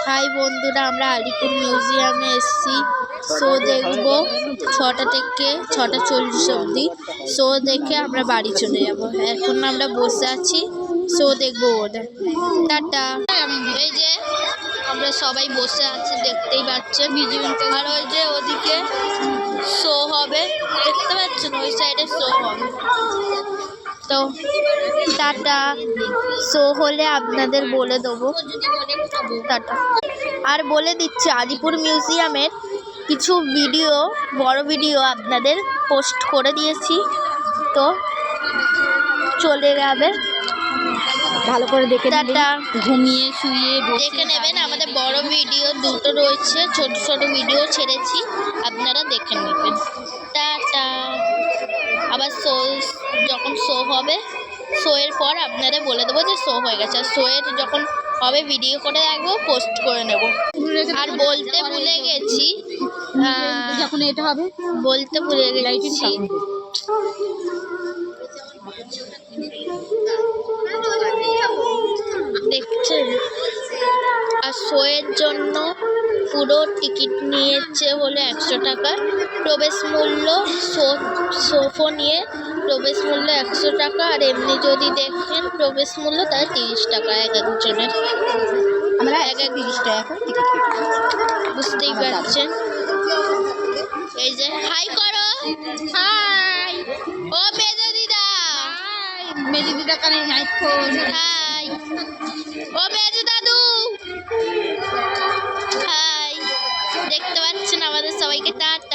High বন্ধুরা, আমরা আলিপুর মিউজিয়ামে এসেছি। শো দেখব 6টা থেকে 6:40 অবধি। শো দেখে আমরা বাড়ি চলে যাব। এখন আমরা বসে আছি, শো দেখবো ওদের। টাটা। এই যে আমরা সবাই বসে আছি, দেখতেই পাচ্ছেন। আর ওই যে ওদিকে শো হবে, দেখতে পাচ্ছেন, ওই সাইডে শো হবে। তো টাটা, শো হলে আপনাদের বলে দেবো। টাটা। আর বলে দিচ্ছি, আলিপুর মিউজিয়ামের কিছু ভিডিও, বড় ভিডিও আপনাদের পোস্ট করে দিয়েছি, তো চলে যাবে, ভালো করে দেখে টাটা। ঘুমিয়ে শুয়ে দেখে নেবেন, আমাদের বড় ভিডিও দুটো রয়েছে, ছোট ছোট ভিডিও ছেড়েছি, আপনারা দেখে নেবেন। টাটা। আবার শো যখন শো হবে, শো এর পর আপনারা বলে দেবো যে শো হয়ে গেছে। আর শো এর যখন হবে ভিডিও করে রাখবো, পোস্ট করে নেব। আর বলতে ভুলে গেছি, যখন এটা হবে বলতে ভুলে গেছি, দেখছেন। আর শো এর জন্য পুরো টিকিট নিয়েছে হলো 100 টাকা প্রবেশ মূল্য। শো নিয়ে প্রবেশ মূল্য 100 টাকা। আর এমনি যদি দেখেন প্রবেশ মূল্য, তাহলে 30 টাকা এক একজনের। আমরা 30 টাকা টিকিট বুঝতেই পারছেন। এই যে হাই করো, হাই। ও মেজো দিদা, মেজি দিদা কানে হাই। ও মেজো দাদু, হাই। দেখতে পাচ্ছেন আমাদের সবাইকে। টাটা।